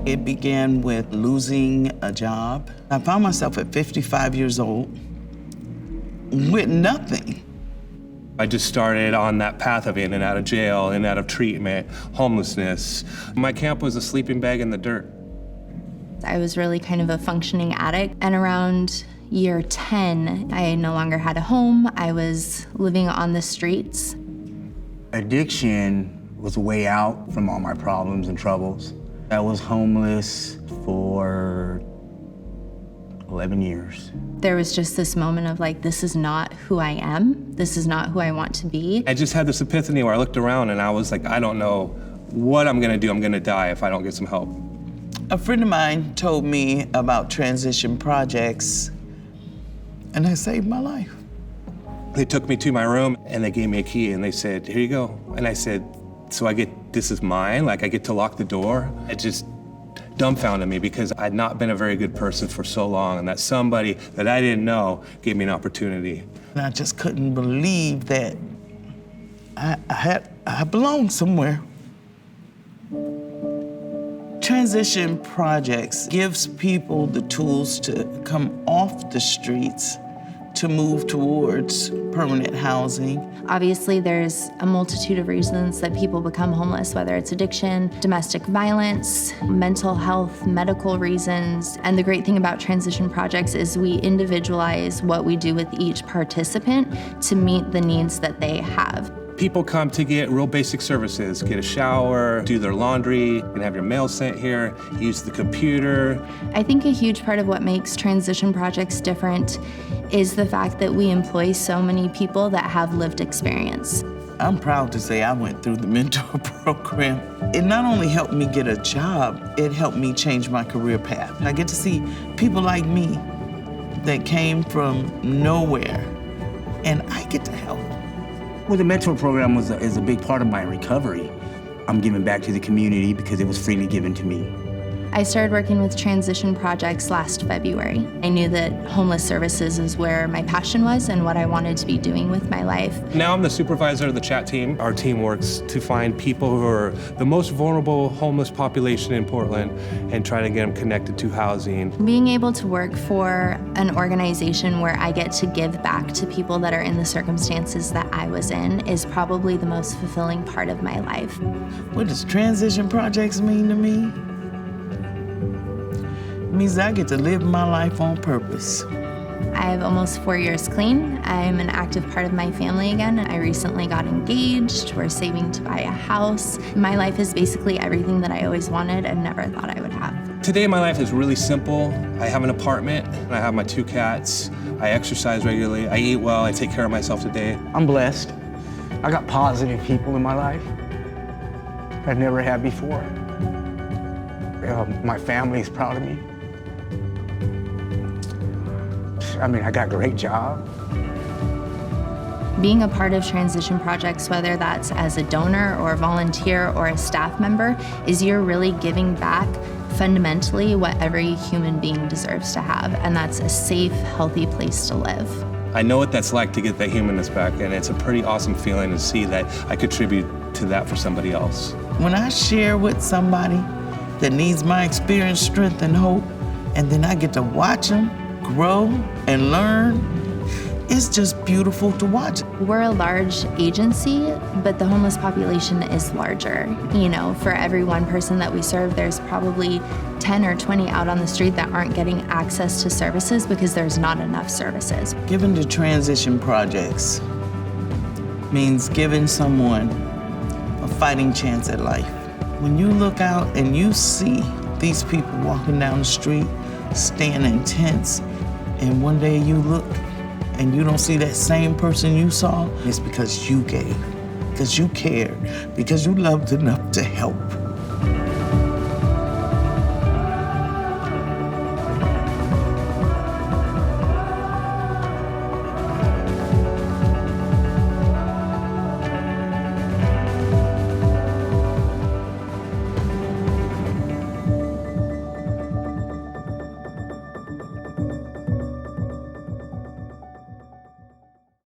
It began with losing a job. I found myself at 55 years old with nothing. I just started on that path of in and out of jail, in and out of treatment, homelessness. My camp was a sleeping bag in the dirt. I was really kind of a functioning addict, and around year 10, I no longer had a home. I was living on the streets. Addiction was a way out from all my problems and troubles. I was homeless for 11 years. There was just this moment of like, this is not who I am. This is not who I want to be. I just had this epiphany where I looked around and I was like, I don't know what I'm gonna do. I'm gonna die if I don't get some help. A friend of mine told me about transition projects, and that saved my life. They took me to my room and they gave me a key and they said, here you go. And I said, so this is mine? Like I get to lock the door? It just dumbfounded me because I'd not been a very good person for so long, and that somebody that I didn't know gave me an opportunity. And I just couldn't believe that I belonged somewhere. Transition projects gives people the tools to come off the streets to move towards permanent housing. Obviously, there's a multitude of reasons that people become homeless, whether it's addiction, domestic violence, mental health, medical reasons. And the great thing about transition projects is we individualize what we do with each participant to meet the needs that they have. People come to get real basic services, get a shower, do their laundry, and have your mail sent here, use the computer. I think a huge part of what makes transition projects different is the fact that we employ so many people that have lived experience. I'm proud to say I went through the mentor program. It not only helped me get a job, it helped me change my career path. I get to see people like me that came from nowhere, and I get to help. Well, the mentor program is a big part of my recovery. I'm giving back to the community because it was freely given to me. I started working with transition projects last February. I knew that homeless services is where my passion was and what I wanted to be doing with my life. Now I'm the supervisor of the chat team. Our team works to find people who are the most vulnerable homeless population in Portland and try to get them connected to housing. Being able to work for an organization where I get to give back to people that are in the circumstances that I was in is probably the most fulfilling part of my life. What does transition projects mean to me? It means I get to live my life on purpose. I have almost 4 years clean. I'm an active part of my family again. I recently got engaged. We're saving to buy a house. My life is basically everything that I always wanted and never thought I would have. Today my life is really simple. I have an apartment, and I have my 2 cats. I exercise regularly, I eat well, I take care of myself today. I'm blessed. I got positive people in my life I've never had before. My family is proud of me. I mean, I got a great job. Being a part of transition projects, whether that's as a donor or a volunteer or a staff member, is you're really giving back fundamentally what every human being deserves to have, and that's a safe, healthy place to live. I know what that's like to get that humanness back, and it's a pretty awesome feeling to see that I contribute to that for somebody else. When I share with somebody that needs my experience, strength, and hope, and then I get to watch them grow and learn, it's just beautiful to watch. We're a large agency, but the homeless population is larger. You know, for every one person that we serve, there's probably 10 or 20 out on the street that aren't getting access to services because there's not enough services. Giving to transition projects means giving someone a fighting chance at life. When you look out and you see these people walking down the street, staying in tents, and one day you look and you don't see that same person you saw, it's because you gave, because you cared, because you loved enough to help.